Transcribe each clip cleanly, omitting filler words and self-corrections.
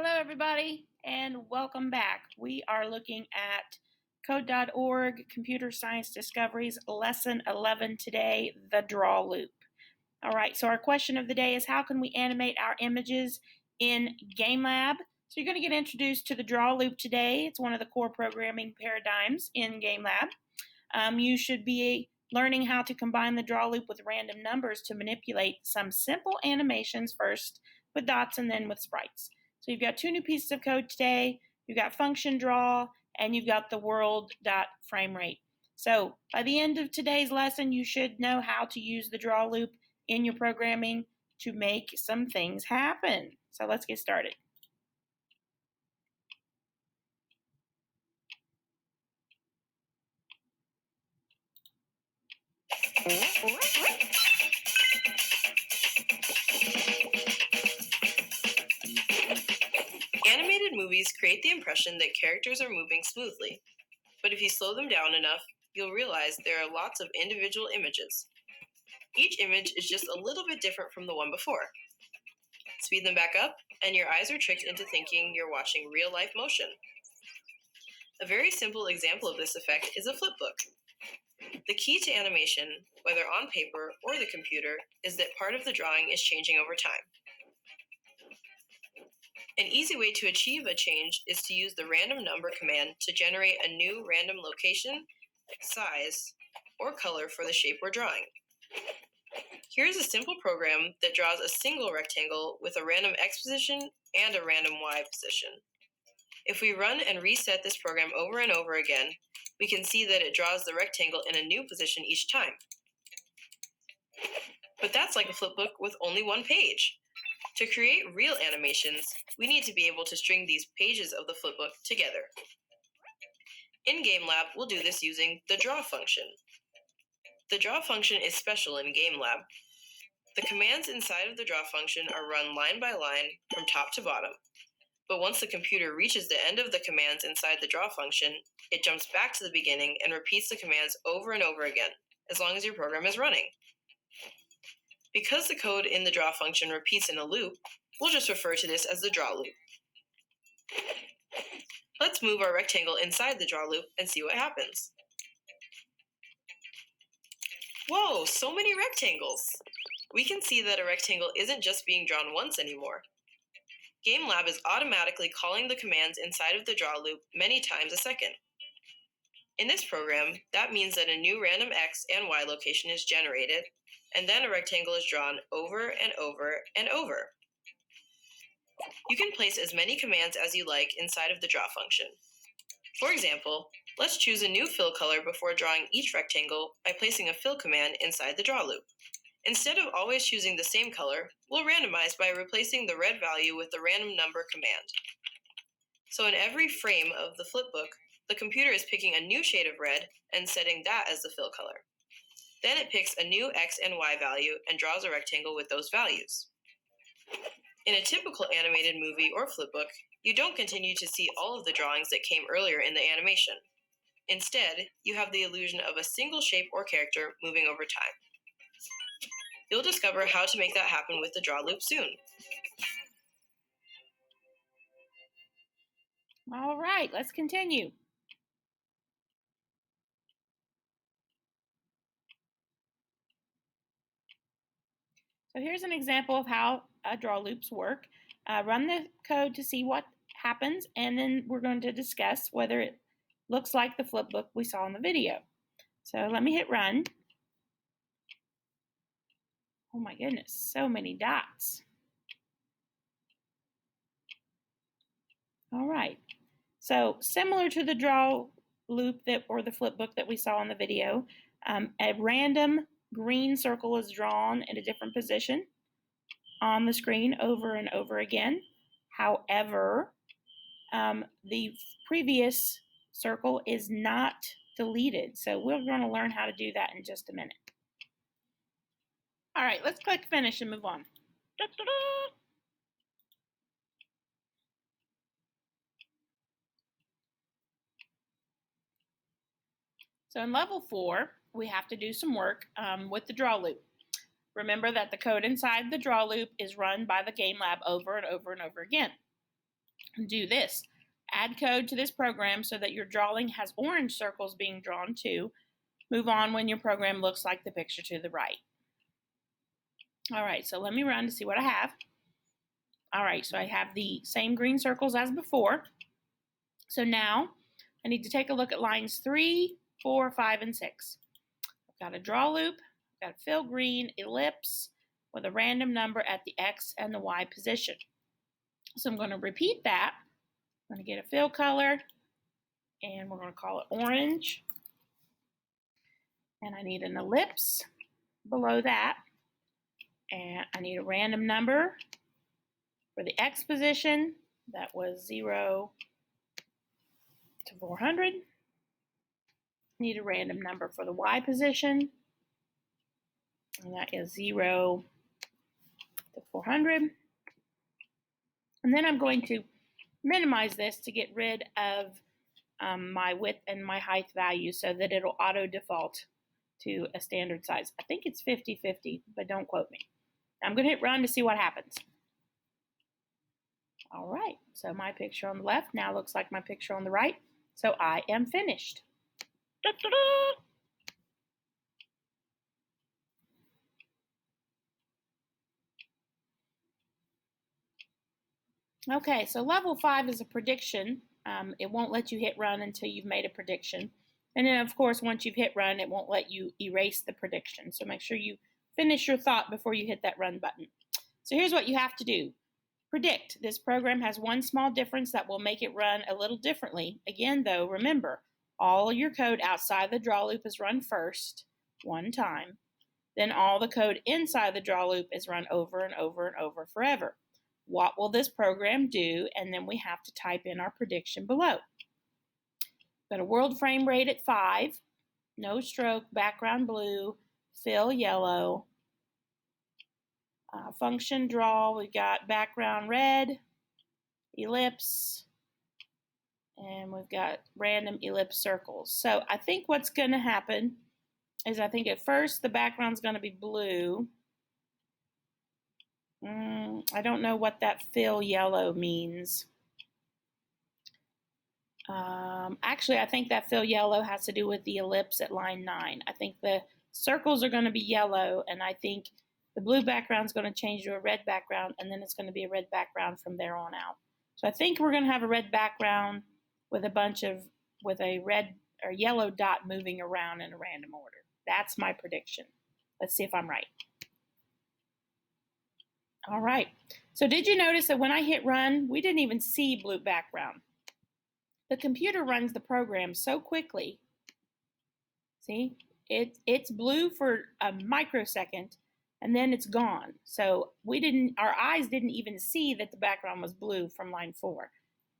Hello, everybody, and welcome back. We are looking at Code.org Computer Science Discoveries Lesson 11 today, the draw loop. All right, so our question of the day is how can we animate our images in GameLab? So you're going to get introduced to the draw loop today. It's one of the core programming paradigms in GameLab. You should be learning how to combine the draw loop with random numbers to manipulate some simple animations first with dots and then with sprites. So you've got two new pieces of code today. You've got function draw and you've got the world.framerate. So by the end of today's lesson, you should know how to use the draw loop in your programming to make some things happen. So let's get started. Animated movies create the impression that characters are moving smoothly, but if you slow them down enough, you'll realize there are lots of individual images. Each image is just a little bit different from the one before. Speed them back up, and your eyes are tricked into thinking you're watching real-life motion. A very simple example of this effect is a flipbook. The key to animation, whether on paper or the computer, is that part of the drawing is changing over time. An easy way to achieve a change is to use the random number command to generate a new random location, size, or color for the shape we're drawing. Here's a simple program that draws a single rectangle with a random X position and a random Y position. If we run and reset this program over and over again, we can see that it draws the rectangle in a new position each time. But that's like a flipbook with only one page. To create real animations, we need to be able to string these pages of the flipbook together. In GameLab, we'll do this using the draw function. The draw function is special in GameLab. The commands inside of the draw function are run line by line from top to bottom. But once the computer reaches the end of the commands inside the draw function, it jumps back to the beginning and repeats the commands over and over again, as long as your program is running. Because the code in the draw function repeats in a loop, we'll just refer to this as the draw loop. Let's move our rectangle inside the draw loop and see what happens. Whoa, so many rectangles! We can see that a rectangle isn't just being drawn once anymore. GameLab is automatically calling the commands inside of the draw loop many times a second. In this program, that means that a new random X and Y location is generated, and then a rectangle is drawn over and over and over. You can place as many commands as you like inside of the draw function. For example, let's choose a new fill color before drawing each rectangle by placing a fill command inside the draw loop. Instead of always choosing the same color, we'll randomize by replacing the red value with the random number command. So in every frame of the flipbook, the computer is picking a new shade of red and setting that as the fill color. Then it picks a new X and Y value and draws a rectangle with those values. In a typical animated movie or flipbook, you don't continue to see all of the drawings that came earlier in the animation. Instead, you have the illusion of a single shape or character moving over time. You'll discover how to make that happen with the draw loop soon. All right, let's continue. So here's an example of how draw loops work. Run the code to see what happens, and then we're going to discuss whether it looks like the flipbook we saw in the video. So let me hit run. Oh my goodness, so many dots. All right, so similar to the draw loop or the flipbook that we saw in the video, a random green circle is drawn in a different position on the screen over and over again. However, the previous circle is not deleted, so we're going to learn how to do that in just a minute. All right, let's click finish and move on. So in level 4, we have to do some work with the draw loop. Remember that the code inside the draw loop is run by the GameLab over and over and over again. do this. Add code to this program so that your drawing has orange circles being drawn too. Move on when your program looks like the picture to the right. All right, so let me run to see what I have. All right, so I have the same green circles as before. So now I need to take a look at lines 3, 4, 5, and 6. I've got a draw loop, I've got a fill green ellipse with a random number at the X and the Y position. So I'm going to repeat that. I'm going to get a fill color, and we're going to call it orange. And I need an ellipse below that. And I need a random number for the X position. That was 0 to 400. Need a random number for the Y position. And that is 0 to 400. And then I'm going to minimize this to get rid of my width and my height value so that it'll auto default to a standard size. I think it's 50-50, but don't quote me. I'm going to hit run to see what happens. All right, so my picture on the left now looks like my picture on the right. So I am finished. Da-da-da! Okay, so level 5 is a prediction. It won't let you hit run until you've made a prediction. And then, of course, once you've hit run, it won't let you erase the prediction. So make sure you finish your thought before you hit that run button. So here's what you have to do. Predict. This program has one small difference that will make it run a little differently. Again, though, remember, all your code outside the draw loop is run first, one time. Then all the code inside the draw loop is run over and over and over forever. What will this program do? And then we have to type in our prediction below. Got a world frame rate at 5, no stroke, background blue, fill yellow. Function draw, we got background red, ellipse, and we've got random ellipse circles. So I think what's going to happen is I think at first the background's going to be blue. I don't know what that fill yellow means. Actually, I think that fill yellow has to do with the ellipse at line 9. I think the circles are going to be yellow, and I think the blue background is going to change to a red background, and then it's going to be a red background from there on out. So I think we're going to have a red background with a red or yellow dot moving around in a random order. That's my prediction. Let's see if I'm right. All right. So did you notice that when I hit run, we didn't even see blue background? The computer runs the program so quickly. See, it's blue for a microsecond, and then it's gone. So our eyes didn't even see that the background was blue from line 4.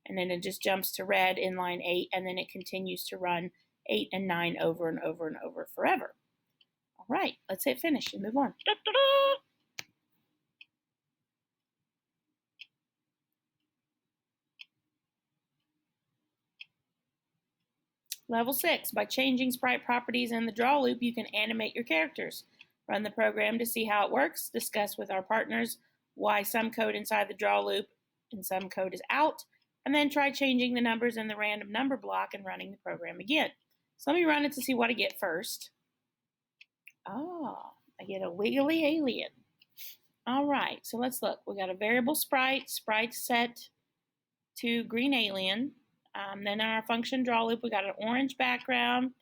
And then it just jumps to red in line 8, and then it continues to run 8 and 9 over and over and over forever. All right, let's hit finish and move on. Da-da-da! Level 6, by changing sprite properties in the draw loop, you can animate your characters. Run the program to see how it works. Discuss with our partners why some code inside the draw loop and some code is out. And then try changing the numbers in the random number block and running the program again. So let me run it to see what I get first. Oh, I get a wiggly alien. All right, so let's look. We got a variable sprite set to green alien. Then in our function draw loop, we got an orange background.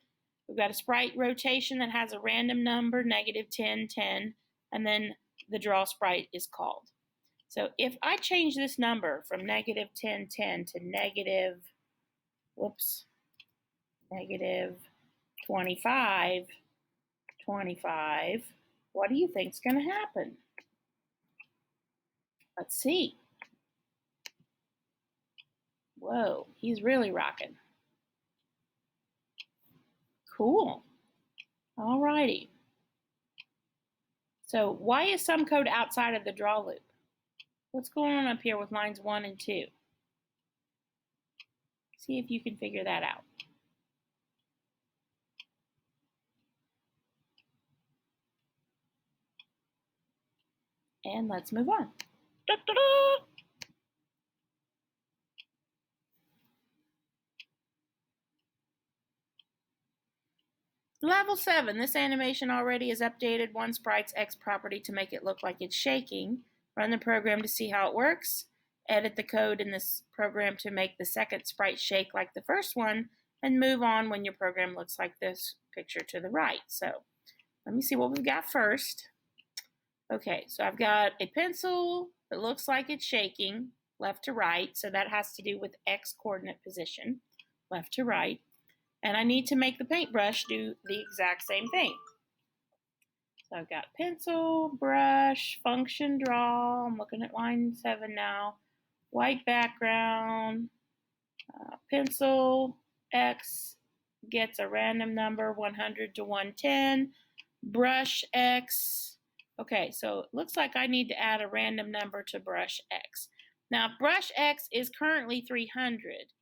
We've got a sprite rotation that has a random number, -10, 10, and then the draw sprite is called. So if I change this number from -10, 10 to -25, 25, what do you think is going to happen? Let's see. Whoa, he's really rocking. Cool. All righty. So why is some code outside of the draw loop? What's going on up here with lines 1 and 2? See if you can figure that out. And let's move on. Da-da-da! Level 7, this animation already is updated one sprite's X property to make it look like it's shaking. Run the program to see how it works. Edit the code in this program to make the second sprite shake like the first one, and move on when your program looks like this picture to the right. So let me see what we've got first. Okay, so I've got a pencil that looks like it's shaking left to right, so that has to do with X coordinate position, left to right. And I need to make the paintbrush do the exact same thing. So I've got pencil, brush, function, draw. I'm looking at line 7 now. White background, pencil, X gets a random number, 100 to 110. Brush X. Okay, so it looks like I need to add a random number to brush X. Now, if brush X is currently 300,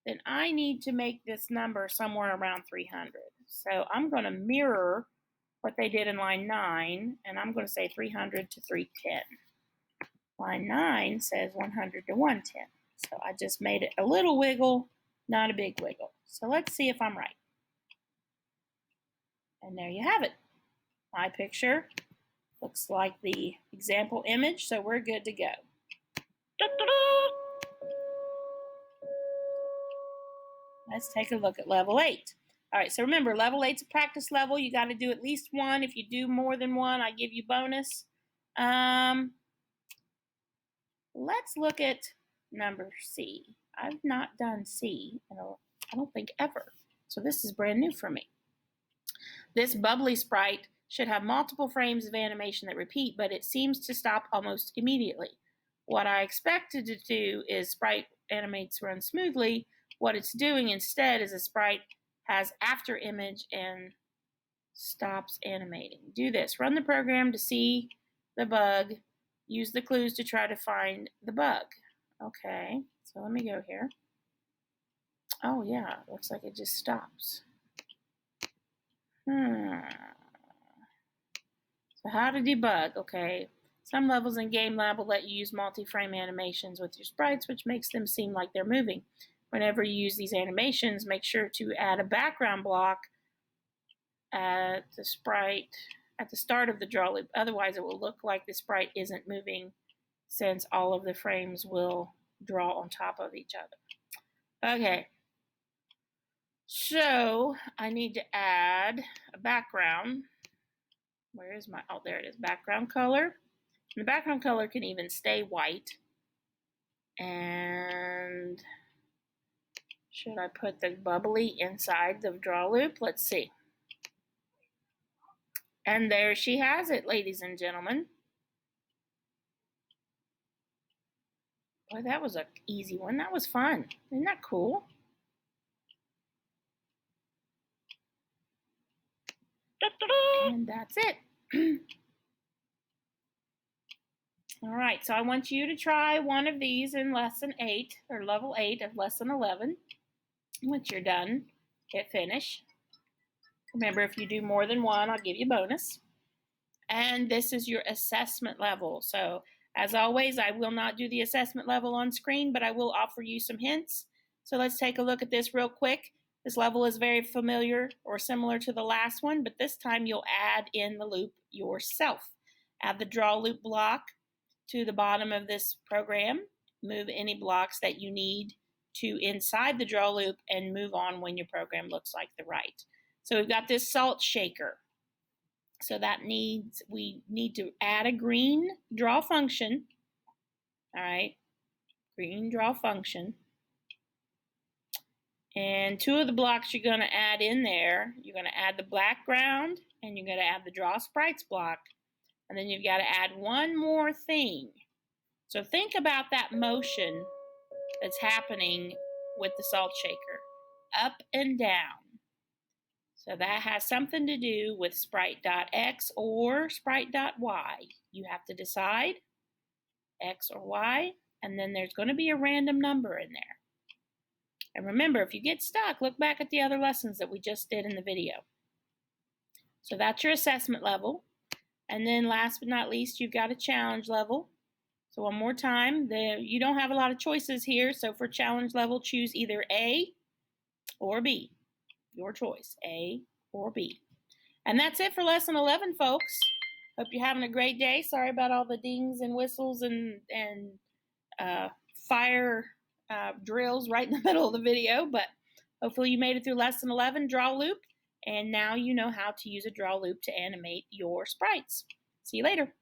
then I need to make this number somewhere around 300. So I'm going to mirror what they did in line 9, and I'm going to say 300 to 310. Line 9 says 100 to 110. So I just made it a little wiggle, not a big wiggle. So let's see if I'm right. And there you have it. My picture looks like the example image, so we're good to go. Let's take a look at level 8. All right, so remember, level 8's a practice level. You got to do at least one. If you do more than one, I give you bonus. Let's look at number C. I've not done C, I don't think ever. So this is brand new for me. This bubbly sprite should have multiple frames of animation that repeat, but it seems to stop almost immediately. What I expected to do is sprite animates run smoothly. What it's doing instead is a sprite has after image and stops animating. Do this. Run the program to see the bug. Use the clues to try to find the bug. Okay, so let me go here. Oh yeah, looks like it just stops. So how to debug? Okay, some levels in Game Lab will let you use multi-frame animations with your sprites, which makes them seem like they're moving. Whenever you use these animations, make sure to add a background block at the sprite at the start of the draw loop. Otherwise, it will look like the sprite isn't moving, since all of the frames will draw on top of each other. Okay, so I need to add a background. Where is my, oh, there it is, background color. And the background color can even stay white. And should I put the bubbly inside the draw loop? Let's see. And there she has it, ladies and gentlemen. Boy, that was an easy one. That was fun. Isn't that cool? And that's it. All right, so I want you to try one of these in lesson 8, or level 8 of lesson 11. Once you're done, hit finish. Remember, if you do more than one, I'll give you a bonus. And this is your assessment level. So as always, I will not do the assessment level on screen, but I will offer you some hints. So let's take a look at this real quick. This level is very familiar or similar to the last one, but this time you'll add in the loop yourself. Add the draw loop block to the bottom of this program. Move any blocks that you need to inside the draw loop and move on when your program looks like the right. So we've got this salt shaker. So that means we need to add a green draw function. All right, green draw function. And two of the blocks you're going to add in there, you're going to add the background and you're going to add the draw sprites block. And then you've got to add one more thing. So think about that motion that's happening with the salt shaker, up and down. So that has something to do with sprite.x or sprite.y. You have to decide x or y, and then there's going to be a random number in there. And remember, if you get stuck, look back at the other lessons that we just did in the video. So that's your assessment level. And then last but not least, you've got a challenge level. So one more time, you don't have a lot of choices here. So for challenge level, choose either A or B. Your choice, A or B. And that's it for lesson 11, folks. Hope you're having a great day. Sorry about all the dings and whistles and fire drills right in the middle of the video, but hopefully you made it through lesson 11, draw loop, and now you know how to use a draw loop to animate your sprites. See you later.